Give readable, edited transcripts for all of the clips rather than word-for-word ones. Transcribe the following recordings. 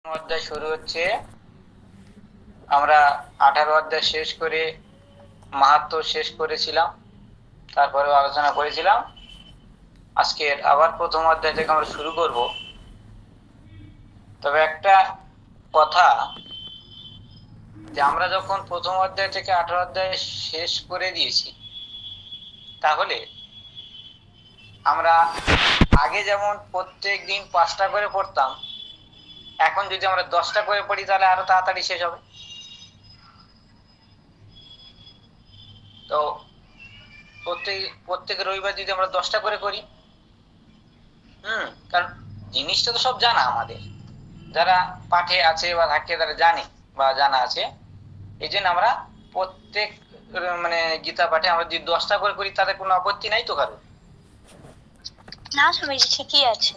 অধ্যায় শুরু হচ্ছে। আমরা 18 অধ্যায় শেষ করে মাহাত্ম্য শেষ করেছিলাম, তারপরে আলোচনা করেছিলাম। আজকের আবার প্রথম অধ্যায় থেকে আমরা শুরু করব। তবে একটা কথা, যে আমরা যখন প্রথম অধ্যায় থেকে 18 অধ্যায় শেষ করে দিয়েছি, তাহলে আমরা আগে যেমন প্রত্যেক দিন 5টা করে পড়তাম, এখন যদি আমরা 10টা করে পড়ি তাহলে আরো তাড়াতাড়ি শেষ হবে। তো প্রত্যেক রবিবার যদি আমরা 10টা করে করি, কারণ জিনিসটা তো সব জানা, আমাদের যারা পাঠে আছে বা থাকে তারা জানে বা জানা আছে। এই জন্য আমরা প্রত্যেক গীতা পাঠে আমরা যদি 10টা করে করি তাতে কোনো আপত্তি নাই তো কারো? না স্বামীজি, ঠিকই আছে।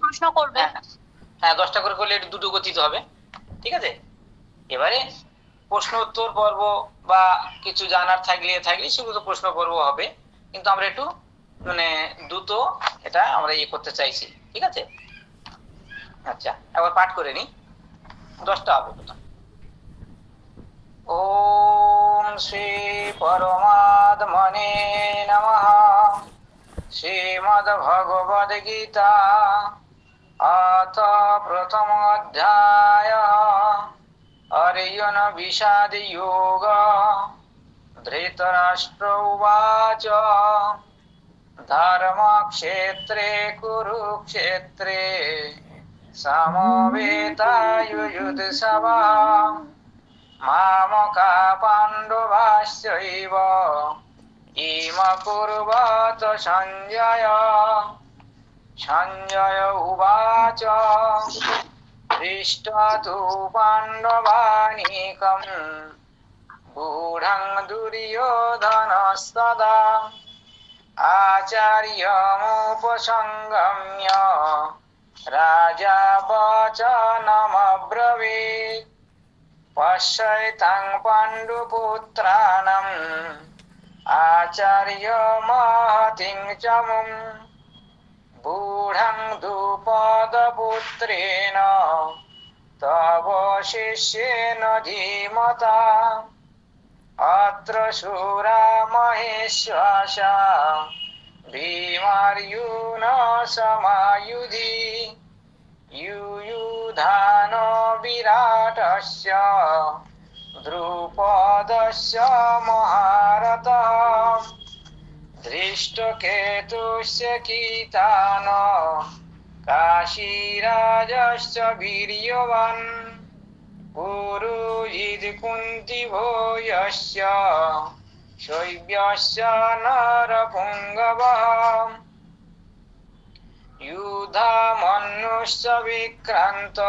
প্রশ্ন করবে। হ্যাঁ, 10টা করে করলে একটু দুটো গতিতে হবে, ঠিক আছে? এবারে প্রশ্ন উত্তর পর্ব বা কিছু জানার থাকলে সেগুলো তো প্রশ্ন পর্ব হবে, কিন্তু আমরা একটু দ্রুত এটা আমরা করতে চাইছি, ঠিক আছে? আচ্ছা, একবার পাঠ করে নি। 10টা হবে প্রথম। ওম শ্রী পরমাত্মনে নমঃ। শ্রীমদ্ ভগবদ গীতা अथ प्रथम अध्याय अर्जुन विषाद योग। धृतराष्ट्र उवाच धर्मक्षेत्रे कुरुक्षेत्रे समवेतायुयुत्सवा मामका पाण्डवाश्चैव किमकुर्वत सञ्जय। सञ्जय उवाच दृष्ट्वा तु पाण्डवानीकम् गूढं दुर्योधनस्तदा आचार्यमुपसंगम्य राजा वचनमब्रवीत् पश्यतां पाण्डुपुत्राणाम् आचार्यमहतिं च मुम् गूढं द्रुपदपुत्रेण तव शिष्येन धीमता अत्र शूरा महेश्वासा भीमार्जुन समायुधि युयुधानो विराटस्य द्रुपदस्य महारथः धृष्टकेतुस्य कीतानो काशीराजश्च वीर्यवान् पुरुजित् कुन्तिभोजस्य शैव्यस्य नरपुङ्गवः युधामन्युश्च विक्रान्त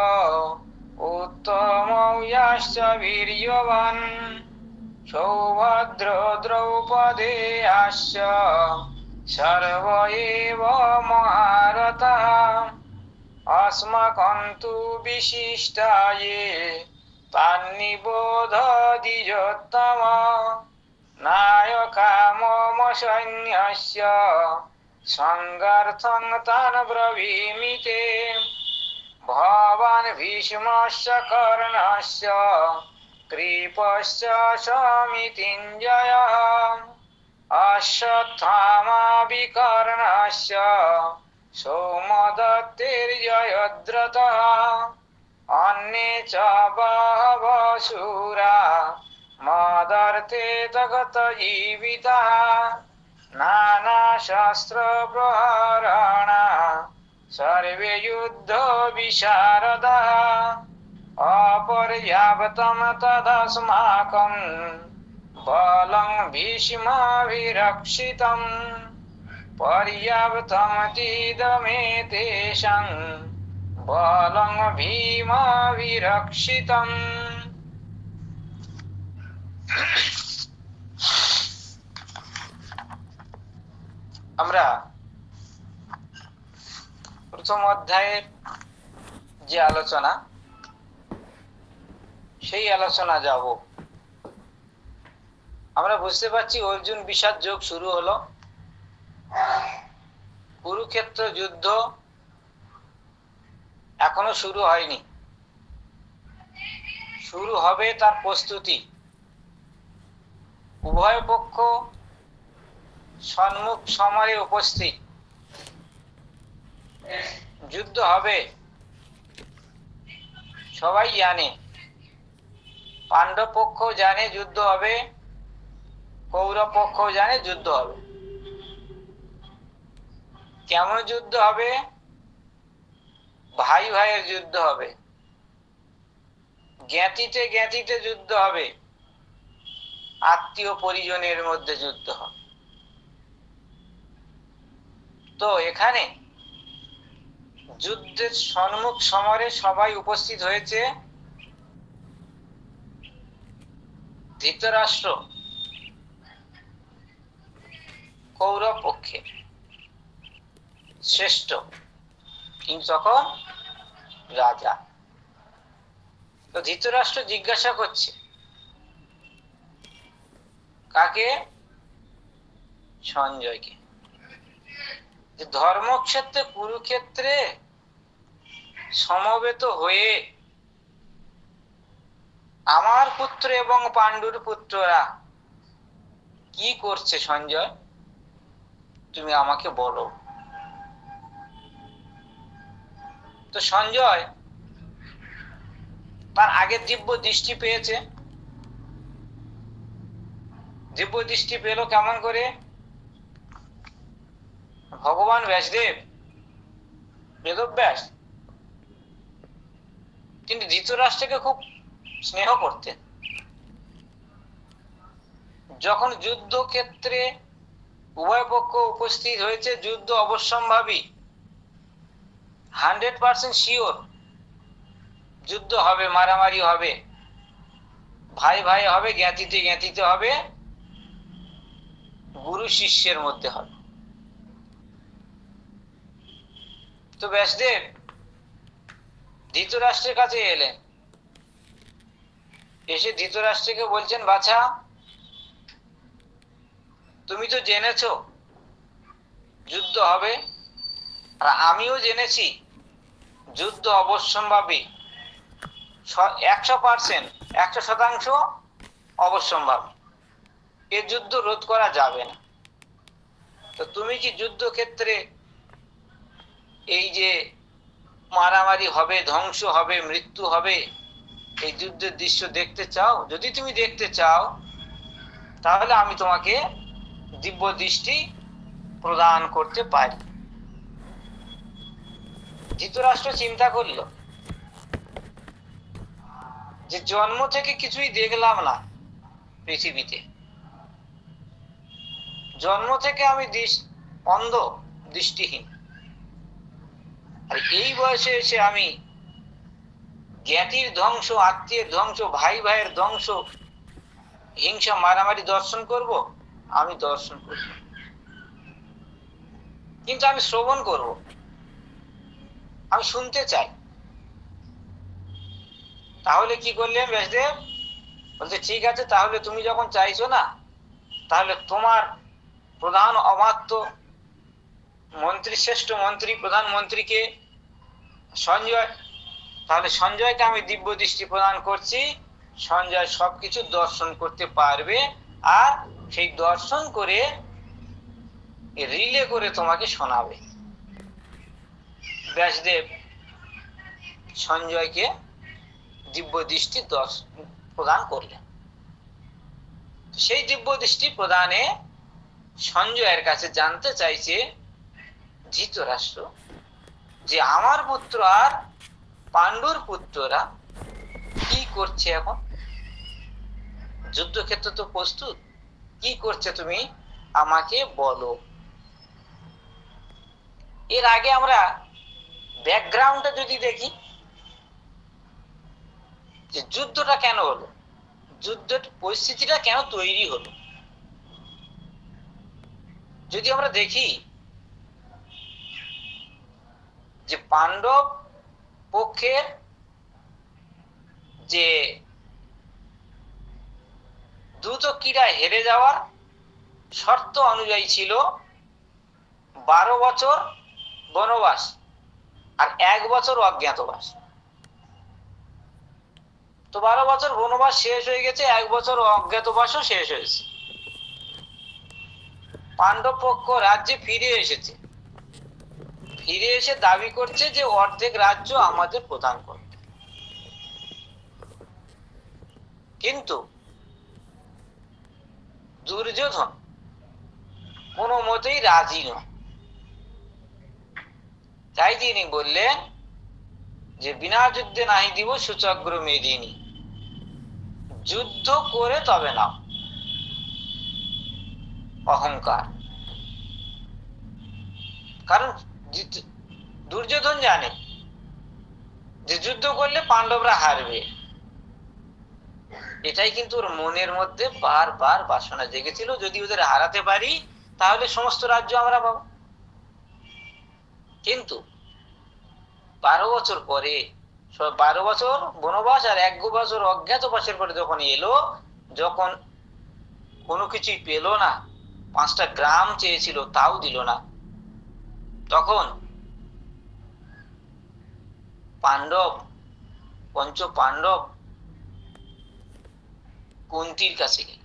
उत्तमौजाश्च वीर्यवान् सौभद्रो द्रौपदेयाश्च सर्व एव महारथाः अस्माकं तु विशिष्टा ये तान्निबोध द्विजोत्तम नायका मम सैन्यस्य संगार्थं तान् ब्रवीमि ते भवान् भीष्मस्य कर्णस्य कृपश्च समितिञ्जयः अश्वत्थामा विकर्णस्य सौमदत्तिर्जयद्रथः अन्ये च बहवः शूरा मदर्थे तगतजीविताः नानाशस्त्रप्रहरणा सर्वे युद्धविशारदाः अपर्याप्तं तदस्माकं बलं भीष्माभिरक्षितं पर्याप्तमिदमेतेषां बलं भीमाभिरक्षितम्। আমরা প্রথম অধ্যায়ের যে আলোচনা, সেই আলোচনা যাব। আমরা বুঝতে পারছি অর্জুন বিষাদ যোগ শুরু হলো। কুরুক্ষেত্র যুদ্ধ এখনো শুরু হয়নি, শুরু হবে তার প্রস্তুতি। উভয় পক্ষ সম্মুখ সমরে উপস্থিত, যুদ্ধ হবে সবাই জানে। পাণ্ডব পক্ষ জানে যুদ্ধ হবে, কৌরব পক্ষ জানে যুদ্ধ হবে। কেমন যুদ্ধ হবে? ভাই ভাইয়ের যুদ্ধ হবে, জ্ঞাতিতে জ্ঞাতিতে যুদ্ধ হবে, আত্মীয় পরিজনের মধ্যে যুদ্ধ হবে। তো এখানে যুদ্ধের সম্মুখ সমরে সবাই উপস্থিত হয়েছে। ধৃতরাষ্ট্র কৌরব পক্ষে শ্রেষ্ঠ, কিন্তু তখন রাজা। তো ধৃতরাষ্ট্র জিজ্ঞাসা করছে কাকে? সঞ্জয়কে, যে ধর্মক্ষেত্রে কুরুক্ষেত্রে সমবেত হয়ে আমার পুত্র এবং পাণ্ডুর পুত্ররা কি করছে সঞ্জয়, তুমি আমাকে বলো। তো সঞ্জয় তার আগের দিব্য দৃষ্টি পেয়েছে। দিব্য দৃষ্টি পেল কেমন করে? ভগবান ব্যাসদেব, বেদব্যাস, তিনি ধৃতরাষ্ট্রকে খুব স্নেহ করতেন। যখন যুদ্ধক্ষেত্রে উভয় পক্ষ উপস্থিত হয়েছে, যুদ্ধ অবশ্যম্ভাবী, 100% শিওর যুদ্ধ হবে, মারামারি হবে, ভাই ভাই হবে, জ্ঞাতিতে জ্ঞাতিতে হবে, গুরু শিষ্যের মধ্যে হবে। তো ব্যাসদেব ধৃতরাষ্ট্রের কাছে এলেন, এসে ধৃতরাষ্ট্রকে বলছেন, বাছা, তুমি তো জেনেছো যুদ্ধ হবে, আর আমিও জেনেছি যুদ্ধ অবশ্যম্ভাবী, 100% অবশ্যম্ভাবী, এ যুদ্ধ রোধ করা যাবে না। তো তুমি কি যুদ্ধক্ষেত্রে এই যে মারামারি হবে, ধ্বংস হবে, মৃত্যু হবে, এই যুদ্ধের দৃশ্য দেখতে চাও? যদি তুমি দেখতে চাও তাহলে আমি তোমাকে দিব্য দৃষ্টি প্রদান করতে পারি। ধৃতরাষ্ট্র চিন্তা করল যে জন্ম থেকে কিছুই দেখলাম না পৃথিবীতে, জন্ম থেকে আমি অন্ধ, দৃষ্টিহীন, আর এই বয়সে এসে আমি জ্ঞাতির ধ্বংস, আত্মীয়ের ধ্বংস, ভাই ভাইয়ের ধ্বংস, হিংসা, মারামারি দর্শন করব? আমি দর্শন করব, কিন্তু আমি শ্রবণ করব, আমি শুনতে চাই। তাহলে কি করলেন ব্যাসদেব? বলছে, ঠিক আছে, তাহলে তুমি যখন চাইছো না, তাহলে তোমার প্রধান অমাত্য মন্ত্রী, শ্রেষ্ঠ মন্ত্রী, প্রধানমন্ত্রীকে সঞ্জয়, তাহলে সঞ্জয়কে আমি দিব্য দৃষ্টি প্রদান করছি। সঞ্জয় সবকিছু দর্শন করতে পারবে, আর সেই দর্শন করে রিলে করে তোমাকে শোনাবে। ব্যাসদেব সঞ্জয়কে দিব্য দৃষ্টি প্রদান করলেন। সেই দিব্য দৃষ্টি প্রদানে সঞ্জয়ের কাছে জানতে চাইছে ধৃতরাষ্ট্র যে আমার পুত্র আর পাণ্ডুর পুত্ররা কি করছে এখন, যুদ্ধক্ষেত্র তো প্রস্তুত, কি করছে তুমি আমাকে বলো। এর আগে আমরা ব্যাকগ্রাউন্ডটা যদি দেখি, যে যুদ্ধটা কেন হলো, যুদ্ধের পরিস্থিতিটা কেন তৈরি হলো, যদি আমরা দেখি যে পাণ্ডব পক্ষের যে দ্রুত ক্রীড়ায় হেরে যাওয়ার শর্ত অনুযায়ী ছিল 12 বছর বনবাস আর 1 বছর অজ্ঞাতবাস। তো 12 বছর বনবাস শেষ হয়ে গেছে, 1 বছর অজ্ঞাতবাসও শেষ হয়েছে। পাণ্ডব পক্ষ রাজ্যে ফিরে এসেছে, ফিরে এসে দাবি করছে যে অর্ধেক রাজ্য আমাদের প্রদান করবে। কিন্তু দুর্যোধন কোনো মতেই রাজি নয়। তাই তিনি বললেন যে বিনা যুদ্ধে নাহি দিব সুচগ্র মেদিনী, যুদ্ধ করে তবে নাও। অহংকার। কারণ দুর্যোধন জানে যে যুদ্ধ করলে পাণ্ডবরা হারবে। এটাই কিন্তু ওর মনের মধ্যে বারবার বাসনা জেগেছিল, যদি ওদের হারাতে পারি তাহলে সমস্ত রাজ্য আমরা পাবো। কিন্তু 12 বছর পরে, 12 বছর বনবাস আর 1 বছর অজ্ঞাতবাসের পরে যখন এলো, যখন কোনো কিছুই পেল না, 5টা গ্রাম চেয়েছিল তাও দিল না, তখন পাণ্ডব, পঞ্চ পাণ্ডব কুন্তির কাছে গেল।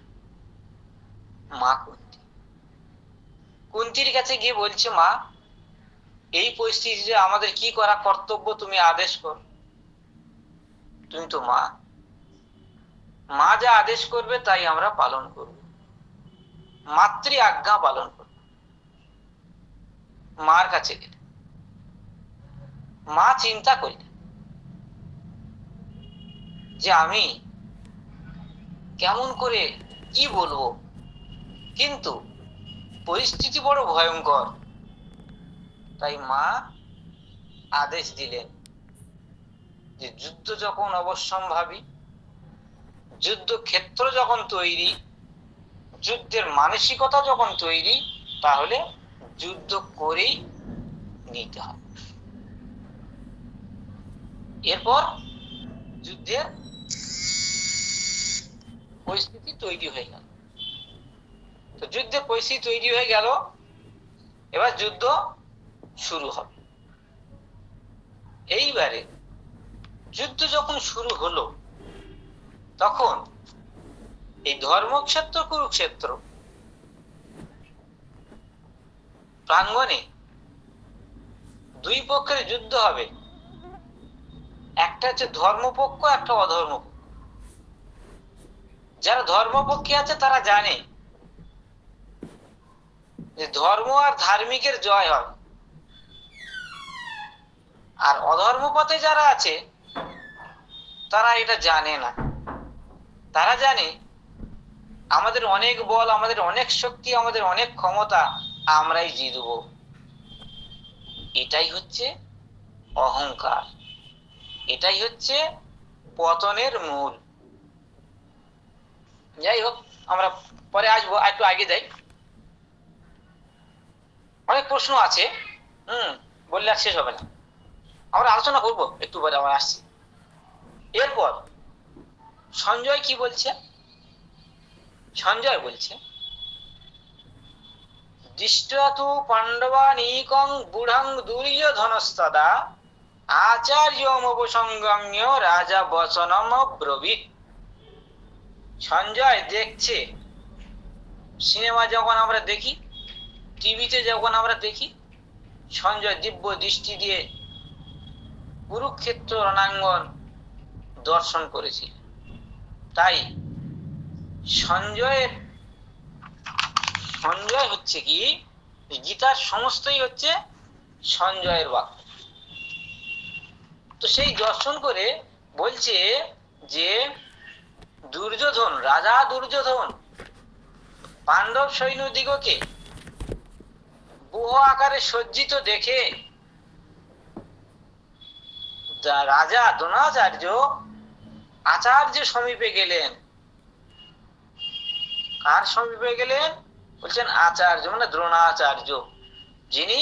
মা কুন্তির কাছে গিয়ে বলছে, মা এই পরিস্থিতিতে আমাদের কি করা কর্তব্য, তুমি আদেশ করো। তুমি তো মা, মা যা আদেশ করবে তাই আমরা পালন করব, মাতৃ আজ্ঞা পালন করব। মার কাছে গেলে মা চিন্তা করলেন যে আমি কেমন করে কি বলবো, কিন্তু পরিস্থিতি বড় ভয়ঙ্কর। তাই মা আদেশ দিলেন যে যুদ্ধ যখন অবশ্যম্ভাবী, যুদ্ধক্ষেত্র যখন তৈরি, যুদ্ধের মানসিকতা যখন তৈরি, তাহলে যুদ্ধ করেই নিতে হবে। এরপর যুদ্ধের পরিস্থিতি তৈরি হয়ে গেল। তো যুদ্ধের পরিস্থিতি তৈরি হয়ে গেল, এবার যুদ্ধ শুরু হবে। এইবারে যুদ্ধ যখন শুরু হলো, তখন এই ধর্মক্ষেত্র কুরুক্ষেত্র প্রাঙ্গণে 2 পক্ষের যুদ্ধ হবে। একটা হচ্ছে ধর্মপক্ষ, একটা অধর্মপক্ষ। যারা ধর্মপক্ষে আছে তারা জানে যে ধর্ম আর ধার্মিকের জয় হয়। আর অধর্ম পথে যারা আছে তারা এটা জানে না। তারা জানে আমাদের অনেক বল, আমাদের অনেক শক্তি, আমাদের অনেক ক্ষমতা, আমরাই জিতব। এটাই হচ্ছে অহংকার, এটাই হচ্ছে পতনের মূল। যাই হোক, আমরা পরে আসবো, একটু আগে যাই। অনেক প্রশ্ন আছে, বললে আর শেষ হবে না। আমরা আলোচনা করবো একটু পরে, আমরা আসছি। এরপর সঞ্জয় কি বলছে? সঞ্জয় বলছে, দৃष्ट्वा তু পাণ্ডবানীকং বুঢ়ং দুর্যোধনস্তদা আচার্যমুপসংগম্য রাজা বচনম ব্রবীত। সঞ্জয় দেখছে, সিনেমা যখন আমরা দেখি, টিভিতে যখন আমরা দেখি, সঞ্জয় দিব্য দৃষ্টি দিয়ে কুরুক্ষেত্র রণাঙ্গন দর্শন করেছিল। তাই সঞ্জয় হচ্ছে কি, গীতার সমস্তই হচ্ছে সঞ্জয়ের বাক্য। তো সেই দর্শন করে বলছে যে দুর্যোধন, রাজা দুর্যোধন পাণ্ডব সৈন্যদিগকে বহু আকারে সজ্জিত দেখে রাজা দ্রোণাচার্য আচার্য সমীপে গেলেন। কার সমীপে গেলেন? বলছেন আচার্য, মানে দ্রোণাচার্য, যিনি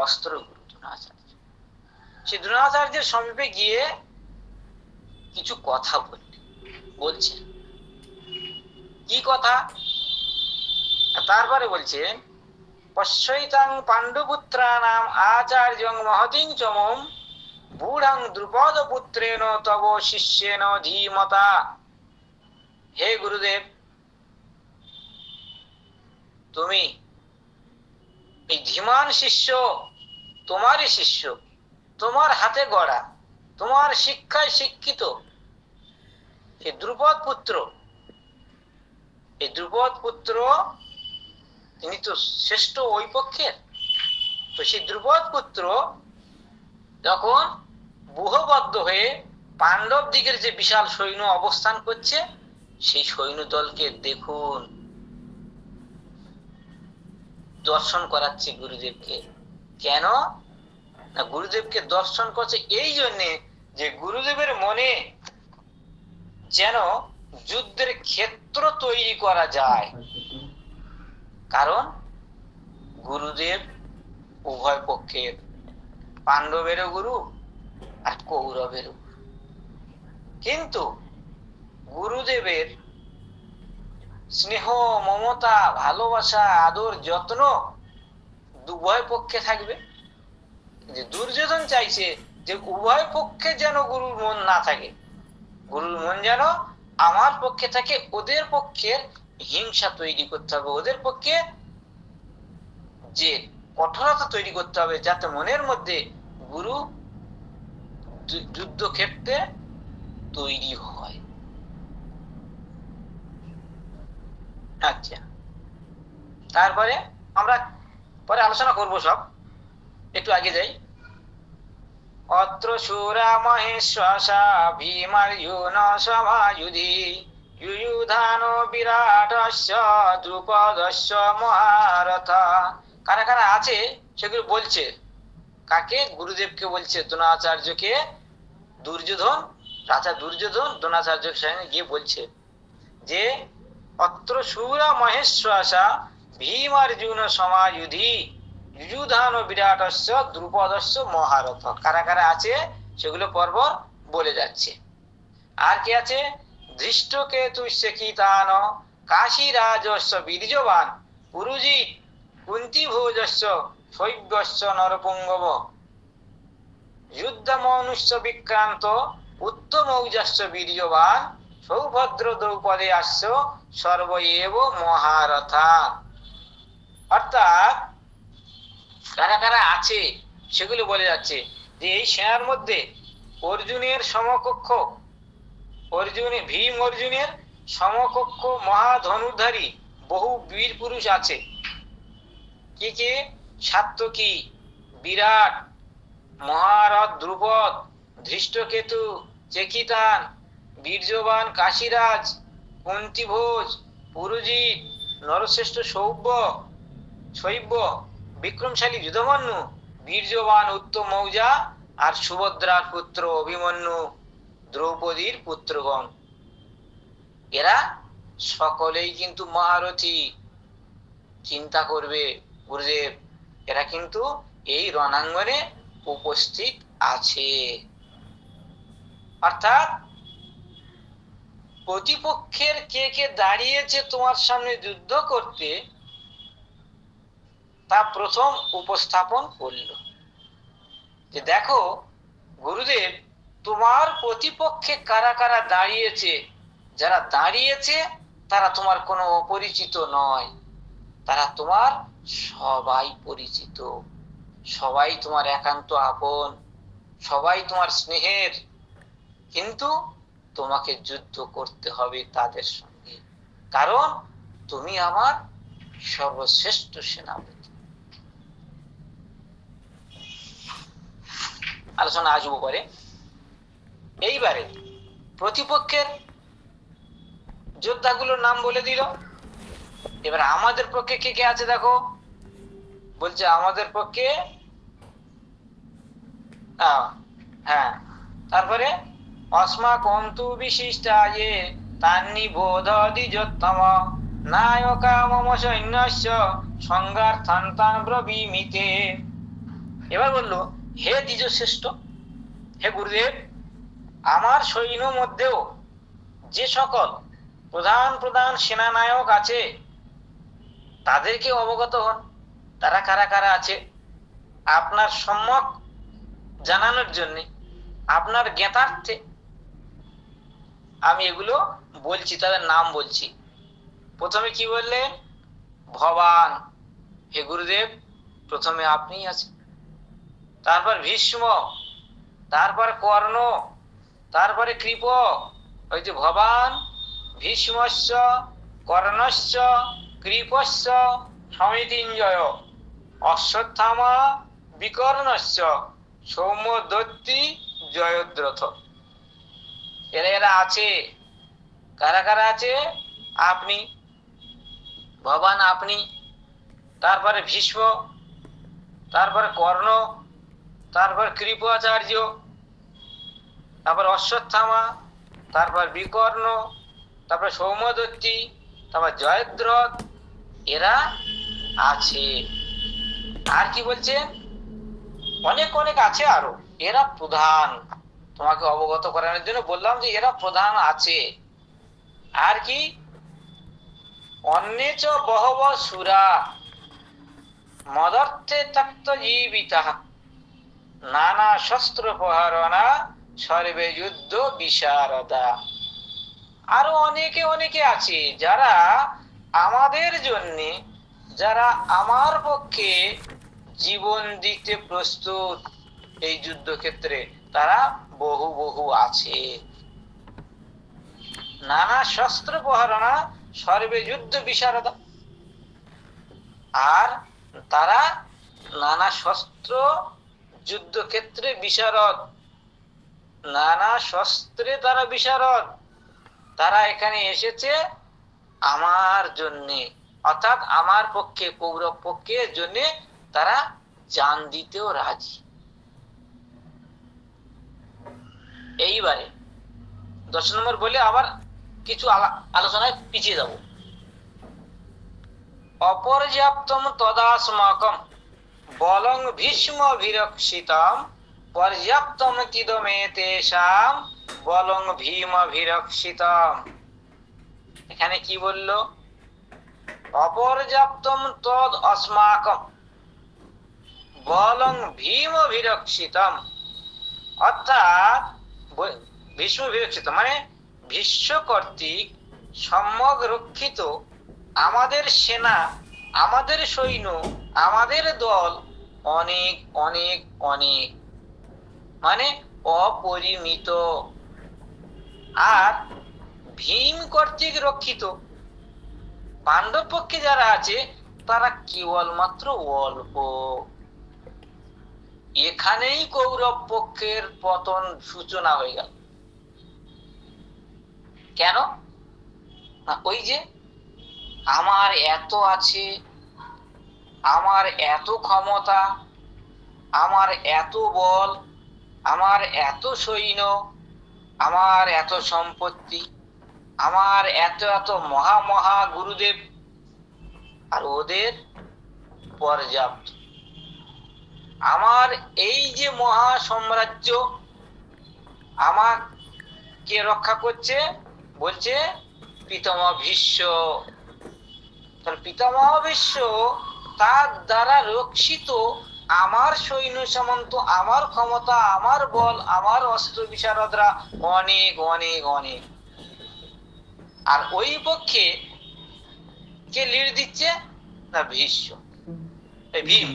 অস্ত্রগুরু দ্রোণাচার্য। সেই দ্রোণাচার্যের সমীপে গিয়ে কিছু কথা বলছেন। কি কথা? তারপরে বলছেন পশ্যৈতাং পাণ্ডুপুত্রানাম আচার্যং মহতিং চমম বুঢ়াং দ্রুপদ পুত্রেণ তব শিষ্যেন ধীমতা। হে গুরুদেব, তুমি এই ধীমান শিষ্য, তোমারই শিষ্য, তোমার হাতে গড়া, তোমার শিক্ষায় শিক্ষিত এই দ্রুপদ পুত্র, এই দ্রুপদ পুত্র তিনি তো শ্রেষ্ঠ ওই পক্ষের। তো সেই দ্রুপদ পুত্র যখন ব্যূহবদ্ধ হয়ে পাণ্ডব দিকের যে বিশাল সৈন্য অবস্থান করছে, সেই সৈন্য দলকে দেখুন দর্শন করাচ্ছে গুরুদেবকে। কেন না, গুরুদেবকে দর্শন করছে এই জন্যে যে গুরুদেবের মনে যেন যুদ্ধের ক্ষেত্র তৈরি করা যায়। কারণ গুরুদেব উভয় পক্ষের, পাণ্ডবেরও গুরু আর কৌরবেরও। কিন্তু গুরুদেবের স্নেহ, মমতা, ভালোবাসা, আদর, যত্ন উভয় পক্ষে থাকবে। যে দুর্যোধন চাইছে যে উভয় পক্ষে যেন গুরুর মন না থাকে, গুরুর মন যেন আমার পক্ষে থাকে। ওদের পক্ষের হিংসা তৈরি করতে হবে, ওদের পক্ষে যে কঠোরতা তৈরি করতে হবে, যাতে মনের মধ্যে গুরু যুদ্ধক্ষেত্রে তৈরি হয়। আচ্ছা, তারপরে আমরা পরে আলোচনা করব সব, একটু আগে যাই। অত্র শূরা মহেশ্বসা ভীমার্জুন সভাযুধি যুযুধান বিরাটস্য দ্রুপদস্য মহারথা। কারা কারা আছে সেগুলো বলছে। কাকে? গুরুদেবকে বলছে, দ্রোণাচার্যকে। দুর্যোধন, রাজা দুর্যোধন দ্রোণাচার্যের সঙ্গে গিয়ে বলছে যে অত্র শূরা মহেশ্বসা ভীমার্জুন সমাযুধি যুযুধান বিরাটস্য দ্রুপদস্য মহারথ। কারা কারা আছে সেগুলো পরপর বলে যাচ্ছে। আর কি আছে? ধৃষ্টকেতুস্য কীতান কাশীরাজস্য বীর্যবান পুরুজিৎ কুন্তিভোজস্য শৈব্যস্য নরপুঙ্গব যুদ্ধমনুষ্য বিক্রান্ত উত্তমৌজাস্য বীর্যবান সৌভদ্র দ্রৌপদে আসছ সর্বএব মহারথা। অর্থাৎ কারা কারা আছে সেগুলো বলে যাচ্ছে যে এই সেনার মধ্যে অর্জুনের সমকক্ষ, ভীম অর্জুনের সমকক্ষ মহাধনুর্ধারী বহু বীর পুরুষ আছে। কি কি? সাত্যকী, বিরাট, মহারথ দ্রুপদ, ধৃষ্টকেতু, চেকিতান, বীর্যবান কাশীরাজ, কুন্তিভোজ, পুরুজিৎ, নরশ্রেষ্ঠ শৈব্য, বিক্রমশালী যুধমন্যু, বীর্যবান উত্তম মৌজা আর সুভদ্রার পুত্র অভিমন্যু, দ্রৌপদীর পুত্রগণ। এরা সকলেই কিন্তু মহারথী। চিন্তা করবে গুরুদেব, এরা কিন্তু এই রণাঙ্গনে উপস্থিত আছে। অর্থাৎ প্রতিপক্ষের কে কে দাঁড়িয়েছে তোমার সামনে যুদ্ধ করতে, তা প্রথম উপস্থাপন করল। যে দেখো গুরুদেব, তোমার প্রতিপক্ষে কারা কারা দাঁড়িয়েছে। যারা দাঁড়িয়েছে তারা তোমার কোনো অপরিচিত নয়, তারা তোমার সবাই পরিচিত, সবাই তোমার একান্ত আপন, সবাই তোমার স্নেহের। কিন্তু তোমাকে যুদ্ধ করতে হবে তাদের সঙ্গে, কারণ তুমি আমার সর্বশ্রেষ্ঠ সেনাপতি। আলোচনা আসবো পরে। এইবারে প্রতিপক্ষের যোদ্ধাগুলোর নাম বলে দিল। এবার আমাদের পক্ষে কে কে আছে দেখো। বলছে আমাদের পক্ষে, হ্যাঁ, তারপরে অস্মাকন্তু বিশিষ্টায়ে তান্নিবোধদিযোত্তম নায়কা মম সৈন্যস্য সংঘার্থান্তান ব্রবীমিতে। এবার বললো, হে দ্বিজশ্রেষ্ঠ, হে গুরুদেব, আমার সৈন্য মধ্যেও যে সকল প্রধান প্রধান সেনানায়ক আছে তাদেরকে অবগত হন। তারা কারা কারা আছে আপনার সম্যক জানানোর জন্য, আপনার জ্ঞাতার্থে আমি এগুলো বলছি, তাদের নাম বলছি। প্রথমে কি বললেন? ভবান, হে গুরুদেব প্রথমে আপনিই আছেন। তারপর ভীষ্ম, তারপর কর্ণ, তারপরে কৃপ। ওই যে ভবান, ভীষ্মস্য, কর্ণস্য, কৃপস্য, সমিতিঞ্জয়, অশ্বত্থামা, বিকর্ণস্য, সৌম্যদত্তি, জয়দ্রথ। এরা এরা আছে। কারা কারা আছে? আপনি, ভবান আপনি, তারপরে ভীষ্ম, তারপরে কর্ণ, তারপর কৃপাচার্য, তারপর অশ্বত্থামা, তারপর বিকর্ণ, তারপর সৌম্যদত্তি, তারপর জয়দ্রথ। এরা আছে। আর কি বলছে? অনেক অনেক আছে আরো। এরা প্রধান, তোমাকে অবগত করানোর জন্য বললাম যে এরা প্রধান আছে। আর কি? অন্যেচ বহব সুরা মদর্থে তক্ত জীবিতা নানা শস্ত্র প্রহারণা সর্বে যুদ্ধ বিশারদা। আরো অনেকে অনেকে আছে যারা আমাদের জন্য, যারা আমার পক্ষে জীবন দিতে প্রস্তুত। এই যুদ্ধক্ষেত্রে তারা বহু বহু আছে। নানা শস্ত্র প্রহারণা সর্বে যুদ্ধ বিশারদা। আর তারা নানা শস্ত্র যুদ্ধক্ষেত্রে বিশারদ, নানা শস্ত্রে তারা বিশারদ। তারা এখানে এসেছে আমার জন্যে, অর্থাৎ আমার পক্ষে, কৌরব পক্ষের জন্য তারা জান দিতেও রাজি। এইবারে 10 নম্বর বলে আবার কিছু আলোচনায় পিছিয়ে যাব। অপর্যাপ্তম তদাস্মাকম বলং ভীষ্ম বিরক্ষিতম পর্যাপ্তম কিদমে তেষাম বলং ভীম বিরক্ষিতম। এখানে কি বলল? অপর্যাপ্তম তদ अस्माकम বলং ভীম বিরক্ষিতম, অর্থাৎ ভীষ্ম বিরক্ষিত মানে ভীষ্ম কর্তৃক সম্যক রক্ষিত আমাদের সেনা, আমাদের সৈন্য, আমাদের দল অনেক অনেক অনেক, মানে অপরিমিত। আর ভীম কর্তৃক রক্ষিত পাণ্ডব পক্ষে যারা আছে তারা কেবলমাত্র অল্প। এখানেই কৌরব পক্ষের পতন সূচনা হয়ে গেল। কেন? না, ওই যে আমার এত আছে, আমার এত ক্ষমতা, আমার এত বল, আমার এত সৈন্য, আমার এত সম্পত্তি, আমার এত এত মহা মহা গুরুদেব, আর ওদের পর্যাপ্ত। আমার এই যে মহা সাম্রাজ্য আমাকে রক্ষা করছে, বলছে পিতামহ ভীষ্ম। পিতামহ ভীষ্ম তার দ্বারা রক্ষিত আমার সৈন্য সামন্ত, আমার ক্ষমতা, আমার বল, আমার অস্ত্র বিশারদরা অনেক অনেক অনেক। আর ওই পক্ষে কে লিড দিচ্ছে? না, ভীষ্ম, ভীম।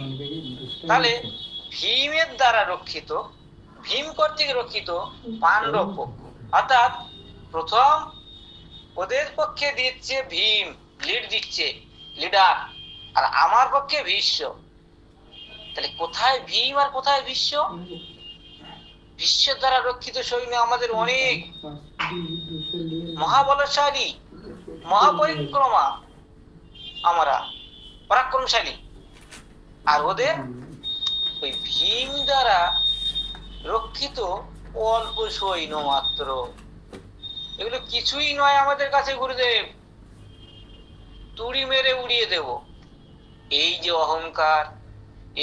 তাহলে ভীমের দ্বারা রক্ষিত, ভীম কর্তৃক রক্ষিত পাণ্ডব পক্ষ, অর্থাৎ প্রথম ওদের পক্ষে দিচ্ছে ভীম, লিড দিচ্ছে, লিডার, আর আমার পক্ষে ভীষ্ম। তাহলে কোথায় ভীম আর কোথায় ভীষ্ম? ভীষ্মের দ্বারা রক্ষিত সৈন্য আমাদের অনেক, মহাবলশালী, মহাপরিক্রমা, আমরা পরাক্রমশালী। আর ওদের ওই ভীম দ্বারা রক্ষিত অল্প সৈন্য মাত্র। এগুলো কিছুই নয় আমাদের কাছে গুরুদেব, তুড়ি মেরে উড়িয়ে দেব। এই যে অহংকার,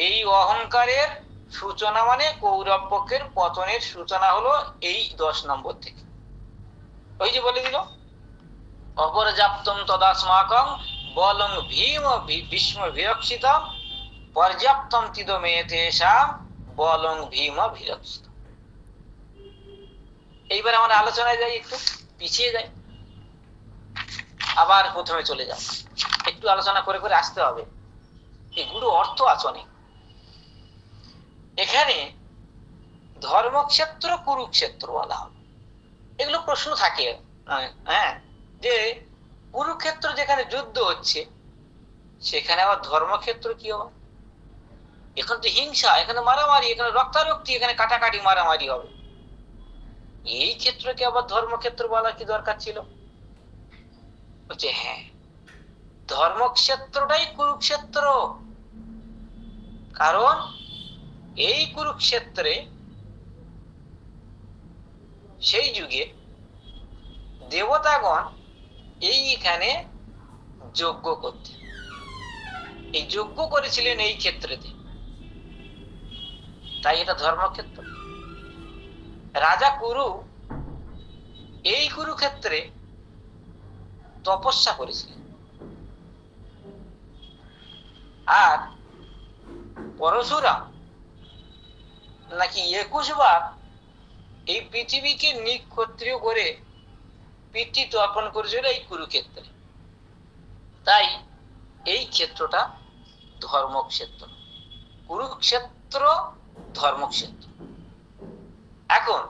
এই অহংকারের সূচনা, মানে কৌরব পক্ষের পতনের সূচনা হলো এই 10 নম্বর থেকে। ওই যে বলে দিল অপর্যাপ্তম তদাস্মাকং বলং ভীম ভীষ্ম বিরক্ষিতম পর্যাপ্তম তিদমে তেষাম বলং ভীম ভিরস্ত। এইবার আমরা আলোচনায় যাই, একটু পিছিয়ে যাই, আবার প্রথমে চলে যাও, একটু আলোচনা করে করে আসতে হবে। এগুলো অর্থ আছে অনেক। এখানে ধর্মক্ষেত্র কুরুক্ষেত্র বলা হবে, এগুলো প্রশ্ন থাকে। হ্যাঁ, যে কুরুক্ষেত্র যেখানে যুদ্ধ হচ্ছে সেখানে আবার ধর্মক্ষেত্র কি হবে? এখানে তো হিংসা, এখানে মারামারি, এখানে রক্তারক্তি, এখানে কাটাকাটি মারামারি হবে। এই ক্ষেত্রকে আবার ধর্মক্ষেত্র বলা কি দরকার ছিল? বলছে হ্যাঁ, ধর্মক্ষেত্রটাই কুরুক্ষেত্র। কারণ এই কুরুক্ষেত্রে সেই যুগে দেবতাগণ এইখানে যজ্ঞ করতে, এই যজ্ঞ করেছিলেন এই ক্ষেত্রেতে, তাই এটা ধর্মক্ষেত্র। রাজা কুরু এই কুরুক্ষেত্রে তপস্যা করেছিলেন, আর পরশুরাম নাকি 21 বার এই পৃথিবীকে নিক্ষত্রিয় করে পিতৃত্ব অর্পণ করেছিল এই কুরুক্ষেত্রে। তাই এই ক্ষেত্রটা ধর্মক্ষেত্র, কুরুক্ষেত্র ধর্মক্ষেত্র। এখন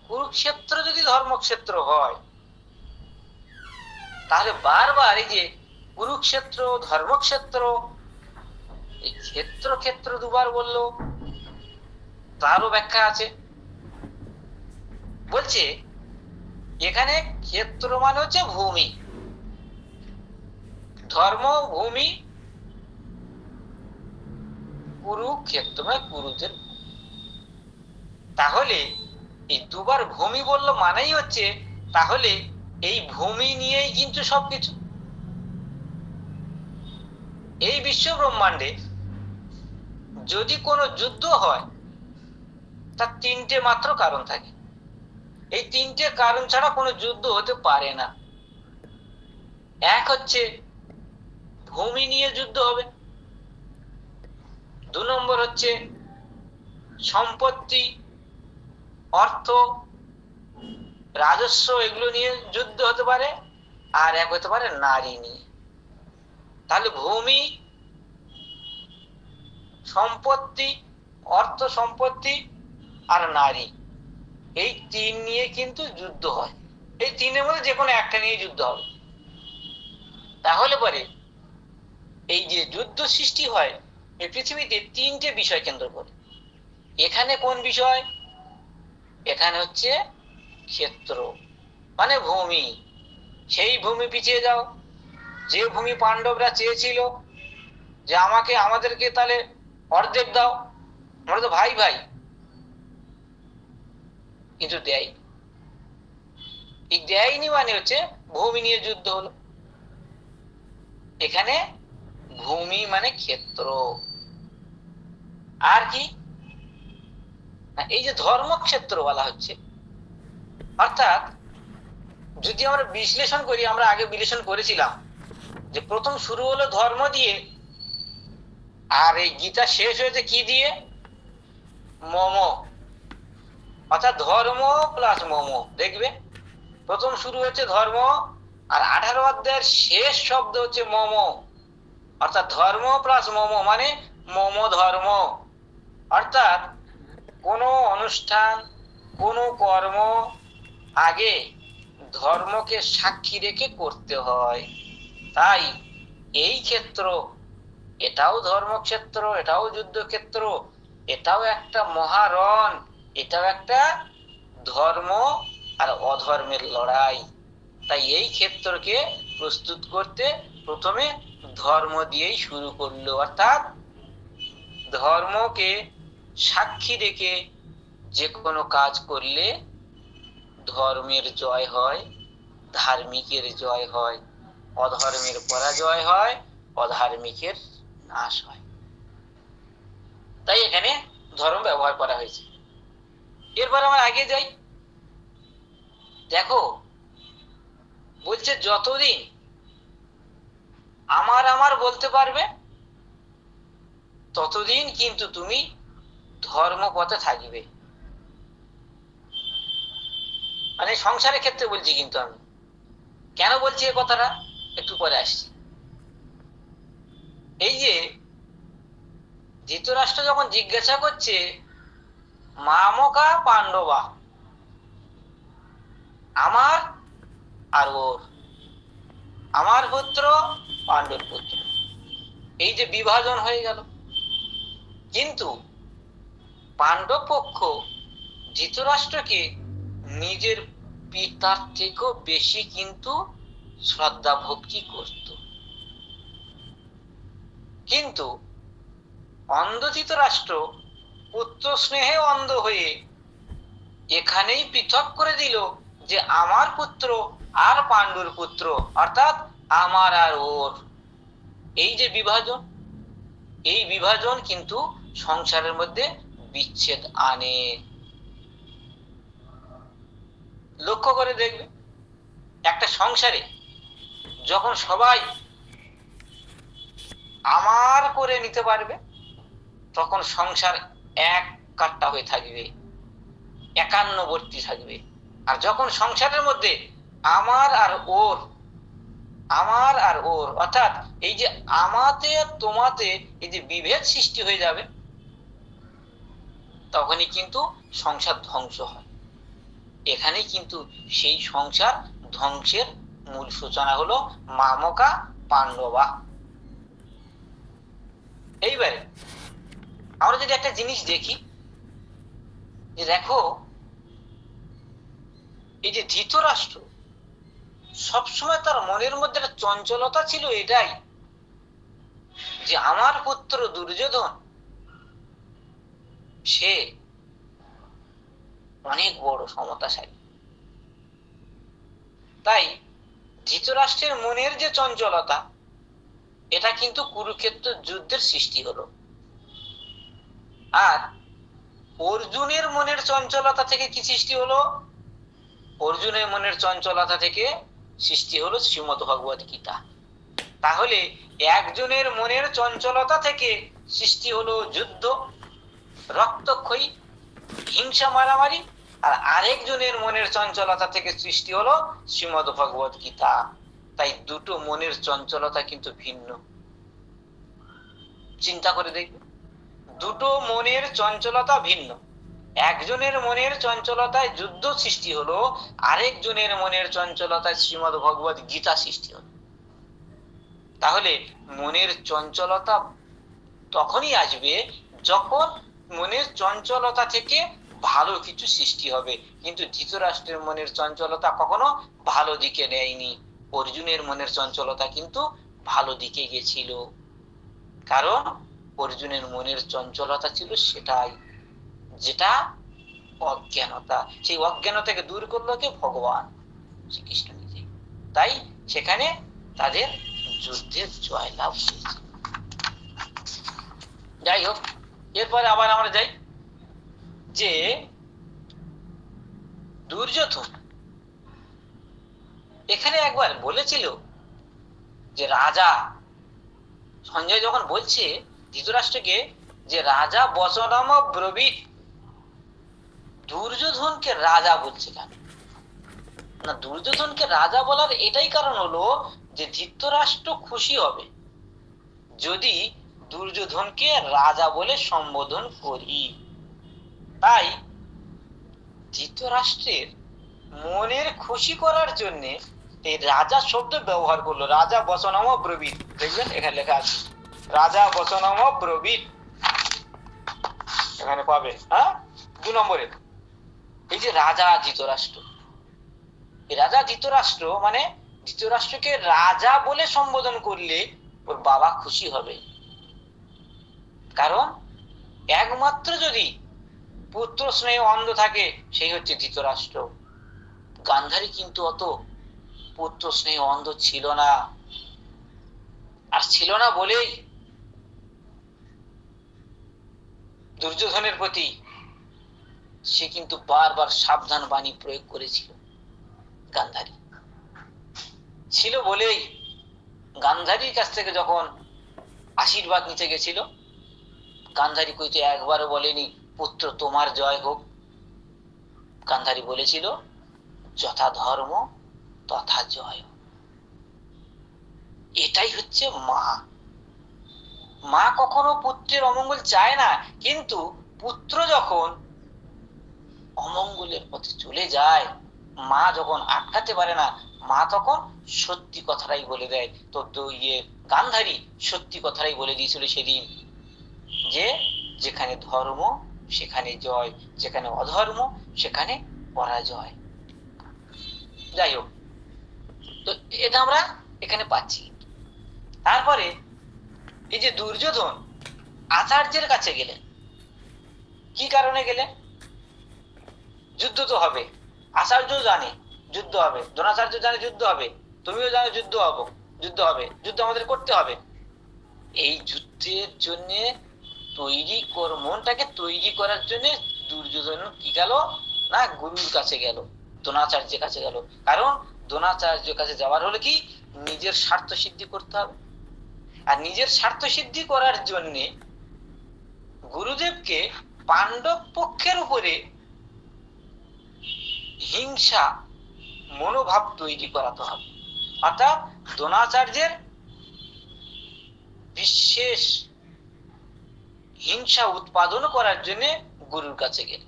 কুরুক্ষেত্র যদি ধর্মক্ষেত্র হয়, তাহলে বারবার এই যে কুরুক্ষেত্র ধর্মক্ষেত্র, এই ক্ষেত্র ক্ষেত্র দুবার বললো, তারও ব্যাখ্যা আছে। বলছে এখানে ক্ষেত্র মানে হচ্ছে ভূমি, ধর্ম ভূমি, কুরুক্ষেত্র মানে কুরুদের। তাহলে এই দুবার ভূমি বললো মানেই হচ্ছে তাহলে এই ভূমি নিয়েই কিন্তু সবকিছু। এই বিশ্ব ব্রহ্মাণ্ডে যদি কোনো যুদ্ধ হয় তার তিনটে মাত্র কারণ থাকে, এই তিনটে কারণ ছাড়া কোনো যুদ্ধ হতে পারে না। এক হচ্ছে ভূমি নিয়ে যুদ্ধ হবে, 2 নম্বর হচ্ছে সম্পত্তি, অর্থ, রাজস্ব, এগুলো নিয়ে যুদ্ধ হতে পারে, আর এক হতে পারে নারী নিয়ে। তাহলে ভূমি, সম্পত্তি, অর্থ সম্পত্তি আর নারী, এই 3 নিয়ে কিন্তু যুদ্ধ হয়। এই 3-এর মধ্যে যে কোনো একটা নিয়ে যুদ্ধ হবে। তাহলে পরে এই যে যুদ্ধ সৃষ্টি হয় এই পৃথিবীতে 3টে বিষয় কেন্দ্র করে। এখানে কোন বিষয়? এখানে হচ্ছে ক্ষেত্র মানে ভূমি। সেই ভূমি পিছিয়ে যাও, যে ভূমি পাণ্ডবরা চেয়েছিল যে আমাদেরকে তাহলে অর্ধেক দাও, আমরা তো ভাই ভাই, কিন্তু দেয়নি মানে হচ্ছে ভূমি নিয়ে যুদ্ধ হলো। এখানে ভূমি মানে ক্ষেত্র। আর কি, এই যে ধর্মক্ষেত্র বলা হচ্ছে, অর্থাৎ যদি আমরা বিশ্লেষণ করি, আমরা আগে বিশ্লেষণ করেছিলাম যে প্রথম শুরু হলো ধর্ম দিয়ে, আর এই গীতা শেষ হয়েছে কি দিয়ে? মম, অর্থাৎ ধর্ম প্লাস মম। দেখবে প্রথম শুরু হচ্ছে ধর্ম, আর 18 অধ্যায়ের শেষ শব্দ হচ্ছে মম, অর্থাৎ ধর্ম প্লাস মম মানে মম ধর্ম। অর্থাৎ কোনো অনুষ্ঠান, কোনো কর্ম আগে ধর্মকে সাক্ষী রেখে করতে হয়। তাই এই ক্ষেত্র, এটাও ধর্মক্ষেত্র, এটাও যুদ্ধক্ষেত্র, এটাও একটা মহারণ, এটাও একটা ধর্ম আর অধর্মের লড়াই। তাই এই ক্ষেত্রকে প্রস্তুত করতে প্রথমে ধর্ম দিয়েই শুরু করলো, অর্থাৎ ধর্মকে সাক্ষী রেখে যে কোনো কাজ করলে ধর্মের জয় হয়, ধার্মিকের জয় হয়, অধর্মের পরাজয় হয়, অধার্মিকের নাশ হয়। তাই এখানে ধর্ম ব্যবহার করা হয়েছে। এরপর আমরা আগে যাই, দেখো বলছে যতদিন আমার আমার বলতে পারবে ততদিন কিন্তু তুমি ধর্মপথে থাকবে। মানে সংসারের ক্ষেত্রে বলছি, কিন্তু আমি কেন বলছি এই কথাটা একটু পরে আসছি। এই যে ধৃতরাষ্ট্র যখন জিজ্ঞাসা করছে মামকা পাণ্ডবা, আমার আর ওর, আমার পুত্র পাণ্ডুর পুত্র, এই যে বিভাজন হয়ে গেল, কিন্তু পাণ্ডব পক্ষ ধৃতরাষ্ট্রকে নিজের পিতার থেকেও বেশি কিন্তু শ্রদ্ধা ভক্তি করত। কিন্তু অন্ধ ধৃতরাষ্ট্র পুত্র স্নেহে অন্ধ হয়ে এখানেই পৃথক করে দিল যে আমার পুত্র আর পাণ্ডুর পুত্র, অর্থাৎ আমার আর ওর। এই যে বিভাজন, এই বিভাজন কিন্তু সংসারের মধ্যে বিচ্ছেদ আনে। লক্ষ্য করে দেখবে, একটা সংসারে যখন সবাই আমার করে নিতে পারবে, তখন সংসার এক কাট্টা হয়ে থাকবে, একান্নবর্তী থাকবে। আর যখন সংসারের মধ্যে আমার আর ওর, আমার আর ওর, অর্থাৎ এই যে আমাতে তোমাতে এই যে বিভেদ সৃষ্টি হয়ে যাবে, তখনই কিন্তু সংসার ধ্বংস হয়। এখানেই কিন্তু সেই সংসার ধ্বংসের মূল সূচনা হলো মামকা পাণ্ডবা। এইবারে আমরা যদি একটা জিনিস দেখি, যে দেখো এই যে ধৃতরাষ্ট্র সবসময় তার মনের মধ্যে একটা চঞ্চলতা ছিল, এটাই যে আমার পুত্র দুর্যোধন সে অনেক বড় ক্ষমতাশালী। তাই ধৃতরাষ্ট্রের মনের যে চঞ্চলতা, এটা কিন্তু কুরুক্ষেত্র যুদ্ধের সৃষ্টি হলো। আর অর্জুনের মনের চঞ্চলতা থেকে কি সৃষ্টি হলো? অর্জুনের মনের চঞ্চলতা থেকে সৃষ্টি হলো শ্রীমদ্ ভগবত গীতা। তাহলে একজনের মনের চঞ্চলতা থেকে সৃষ্টি হলো যুদ্ধ, রক্তক্ষয়ী, হিংসা, মারামারি। আর আরেকজনের মনের চঞ্চলতা থেকে সৃষ্টি হলো শ্রীমদ্ ভগবত গীতা। তাই দুটো মনের চঞ্চলতা কিন্তু ভিন্ন। চিন্তা করে দেখবে, দুটো মনের চঞ্চলতা ভিন্ন। একজনের মনের চঞ্চলতায় যুদ্ধ সৃষ্টি হলো, আরেকজনের মনের চঞ্চলতায় শ্রীমদ্ ভগবত গীতা সৃষ্টি হলো। তাহলে মনের চঞ্চলতা তখনই আসবে যখন মনের চঞ্চলতা থেকে ভালো কিছু সৃষ্টি হবে। কিন্তু ধৃতরাষ্ট্রের মনের চঞ্চলতা কখনো ভালো দিকে নেয়নি। অর্জুনের মনের চঞ্চলতা কিন্তু ভালো দিকে গেছিল, কারণ অর্জুনের মনের চঞ্চলতা ছিল সেটাই, যেটা অজ্ঞানতা। সেই অজ্ঞানতাকে দূর করলো কে? ভগবান শ্রীকৃষ্ণ নিজে। তাই সেখানে তাদের যুদ্ধের জয়লাভ হয়েছে। যাই হোক, এরপরে আবার আমরা যাই যে দুর্যোধন এখানে একবার বলেছিল যে রাজা, সঞ্জয় যখন বলছে ধৃতরাষ্ট্রকে যে রাজা বচনম ব্রবীত, দুর্যোধনকে রাজা বলছে কেন? না, দুর্যোধনকে রাজা বলার এটাই কারণ হলো যে ধৃতরাষ্ট্র খুশি হবে যদি দুর্যোধনকে রাজা বলে সম্বোধন করি। তাই ধৃতরাষ্ট্রের মনের খুশি করার জন্য এই রাজা শব্দ ব্যবহার করলো। রাজা বচনম ব্রবীত, দেখবেন এখানে লেখা আছে রাজা বচনম ব্রবীত, এখানে পাবে। হ্যাঁ, 2 নম্বরে এই যে রাজা ধৃতরাষ্ট্র, এই রাজা ধৃতরাষ্ট্র মানে ধৃতরাষ্ট্রকে রাজা বলে সম্বোধন করলে ওর বাবা খুশি হবে। কারণ একমাত্র যদি পুত্র স্নেহে অন্ধ থাকে সেই হচ্ছে ধৃতরাষ্ট্র। গান্ধারী কিন্তু অত পুত্র স্নেহে অন্ধ ছিল না। আর ছিল না বলেই দুর্যোধনের প্রতি সে কিন্তু বারবার সাবধান বাণী প্রয়োগ করেছিল। গান্ধারী ছিল বলেই গান্ধারীর কাছ থেকে যখন আশীর্বাদ নিতে গেছিল, গান্ধারী কইতে একবারও বলেনি পুত্র তোমার জয় হোক। গান্ধারী বলেছিল যথা ধর্ম তথা জয়। এটাই হচ্ছে মা। মা কখনো পুত্রের অমঙ্গল চায় না, কিন্তু পুত্র যখন অমঙ্গলের পথে চলে যায়, মা যখন আটকাতে পারে না, মা তখন সত্যি কথাটাই বলে দেয়। তো গান্ধারী সত্যি কথাটাই বলে দিয়েছিল সেদিন, যে যেখানে ধর্ম সেখানে জয়, যেখানে অধর্ম সেখানে পরাজয়। যাই হোক, তো এটা আমরা এখানে পাচ্ছি। তারপরে এই যে দুর্যোধন আচার্যের কাছে গেলেন, কি কারণে গেলেন? যুদ্ধ তো হবে, আচার্য জানে যুদ্ধ হবে, দ্রোণাচার্য জানে যুদ্ধ হবে, তুমিও জানো যুদ্ধ হবে, যুদ্ধ আমাদের করতে হবে। এই যুদ্ধের জন্য মনটাকে তৈরি করার জন্য দুর্যোধন কি গেল না, গুরুর কাছে গেল, দ্রোণাচার্যের কাছে গেল। কারণ দ্রোণাচার্যের কাছে যাওয়ার হলে কি, নিজের স্বার্থ সিদ্ধি করতে হবে। আর নিজের স্বার্থ সিদ্ধি করার জন্য গুরুদেবকে পাণ্ডব পক্ষের উপরে হিংসা মনোভাব তৈরি করাতে হবে। অর্থাৎ দ্রোণাচার্যের বিশেষ হিংসা উৎপাদন করার জন্য গুরুর কাছে গেলে।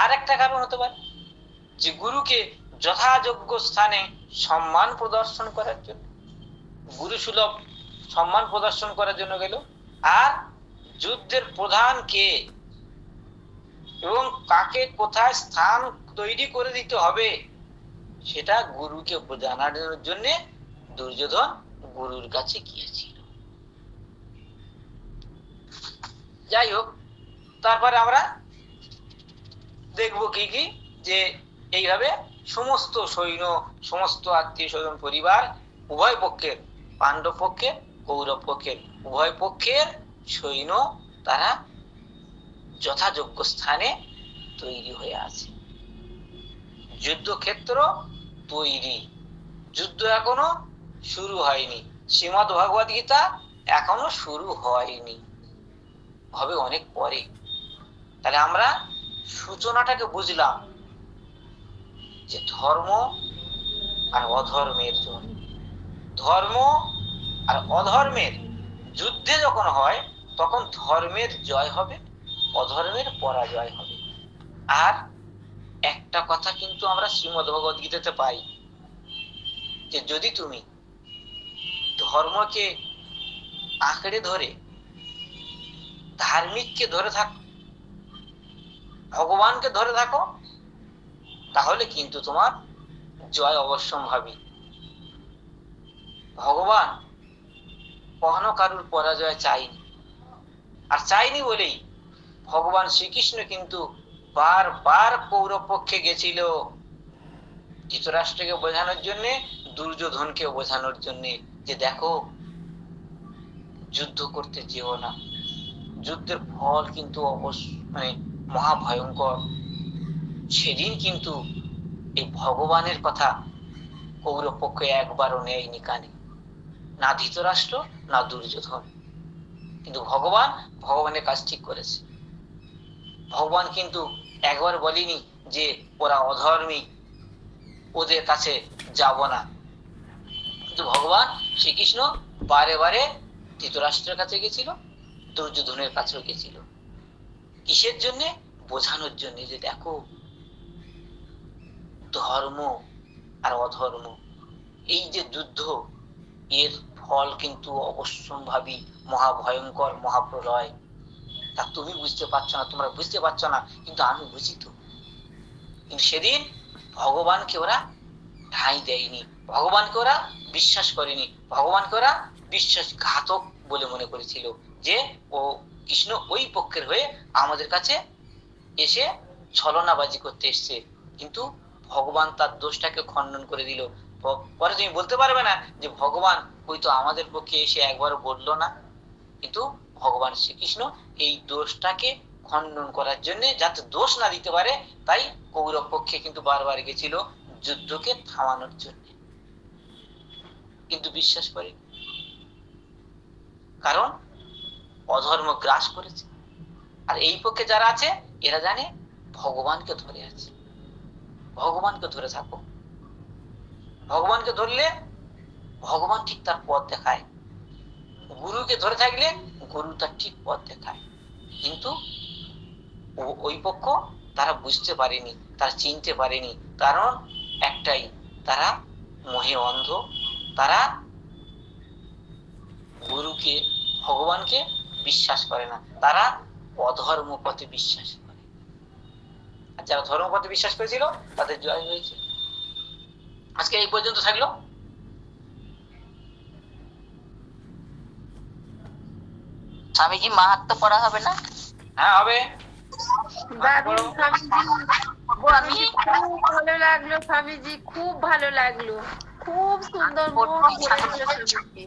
আর একটা কারণ হতে পারে যে গুরুকে যথাযোগ্য স্থানে সম্মান প্রদর্শন করার জন্য, গুরু সুলভ সম্মান প্রদর্শন করার জন্য গেল। আর যুদ্ধের প্রধান কে এবং কাকে কোথায় স্থান তৈরি করে দিতে হবে সেটা গুরুকে জানানোর জন্য দুর্যোধন গুরুর কাছে গিয়েছিল। যাই হোক, তারপরে আমরা দেখবো কি কি, যে এইভাবে সমস্ত সৈন্য, সমস্ত আত্মীয় স্বজন পরিবার, উভয় পক্ষের, পাণ্ডব পক্ষের কৌরব পক্ষের, উভয় পক্ষের সৈন্য তারা যথাযোগ্য স্থানে তৈরি হয়ে আছে। যুদ্ধক্ষেত্র তৈরি, যুদ্ধ এখনো শুরু হয়নি, শ্রীমদ্ ভগবদ গীতা এখনো শুরু হয়নি, হবে অনেক পরে। তাহলে আমরা সূচনাটাকে বুঝলাম যে ধর্ম আর অধর্মের জয়, ধর্ম আর অধর্মের যুদ্ধে যখন হয় তখন ধর্মের জয় হবে, অধর্মের পরাজয় হবে। আর একটা কথা কিন্তু আমরা শ্রীমদ্ ভগবদ গীতাতে পাই, যে যদি তুমি ধর্মকে আঁকড়ে ধরে, ধার্মিককে ধরে থাকো, ভগবানকে ধরে থাকো, তাহলে কিন্তু তোমার জয় অবশ্যম্ভাবী। ভগবান কখনো কারুর পরাজয় চাইনি, আর চাইনি বলেই ভগবান শ্রীকৃষ্ণ কিন্তু বারবার কৌরব পক্ষে গেছিল, ধৃতরাষ্ট্রকে বোঝানোর জন্য, দুর্যোধনকে বোঝানোর জন্য, যে দেখো যুদ্ধ করতে যেও না, যুদ্ধের ফল কিন্তু মহাভয়ঙ্কর। সেদিন কিন্তু এই ভগবানের কথা কৌরব পক্ষে একবারও নেয়নি কানে, না ধৃতরাষ্ট্র না দুর্যোধন। কিন্তু ভগবানের কাজ ঠিক করেছে। ভগবান কিন্তু একবার বলেনি যে ওরা অধর্মী, ওদের কাছে যাব না। কিন্তু ভগবান শ্রীকৃষ্ণ বারে বারে ধৃতরাষ্ট্রের কাছে গেছিল, দুর্যোধনের কাছেও গেছিল। কিসের জন্য? বোঝানোর জন্য, যে দেখো ধর্ম আর অধর্ম, এই যে যুদ্ধ, এর ফল কিন্তু অবশ্যম্ভাবী, মহাভয়ঙ্কর, মহাপ্রলয়। তা তুমি বুঝতে পারছো না, তোমরা বুঝতে পারছো না, কিন্তু আমি বুঝি তো। কিন্তু সেদিন ভগবানকে ওরা ঠাঁই দেয়নি, ভগবানকে ওরা বিশ্বাস করেনি, ভগবানকে ওরা বিশ্বাসঘাতক বলে মনে করেছিল, যে ও কৃষ্ণ ওই পক্ষের হয়ে আমাদের কাছে এসে ছলনাবাজি করতে এসছে। কিন্তু ভগবান তার দোষটাকে খণ্ডন করে দিল। পরে তুমি বলতে পারবে না যে ভগবান হয়তো আমাদের পক্ষে এসে একবারও বললো না, কিন্তু ভগবান শ্রীকৃষ্ণ এই দোষটাকে খণ্ডন করার জন্য, যাতে দোষ না দিতে পারে, তাই কৌরব পক্ষে কিন্তু বারবার গেছিল যুদ্ধকে থামানোর জন্য। কিন্তু বিশ্বাস করে, কারণ অধর্ম গ্রাস করেছে। আর এই পক্ষে যারা আছে এরা জানে ভগবানকে ধরে আছে, ভগবানকে ধরে থাকো, ভগবানকে ধরলে ভগবান ঠিক তার পথ দেখায়, গুরুকে ধরে থাকলে গুরু তার ঠিক পথ দেখায়। কিন্তু ওই পক্ষ তারা বুঝতে পারেনি, তারা চিনতে পারেনি, কারণ একটাই, তারা মোহে অন্ধ, তারা গুরুকে ভগবানকে বিশ্বাস করে না, তারা অধর্ম পথে বিশ্বাস করে। আর যারা ধর্ম পথে বিশ্বাস করেছিল তাদের জয় হয়েছে। আজকে এই পর্যন্ত থাকলো। স্বামীজি মাহাত্ম্য পড়া হবে না? হ্যাঁ হবে। দারুণ স্বামীজি, স্বামীজি খুব ভালো লাগলো, স্বামীজি খুব ভালো লাগলো, খুব সুন্দর মন ভরে গেল স্বামীজি।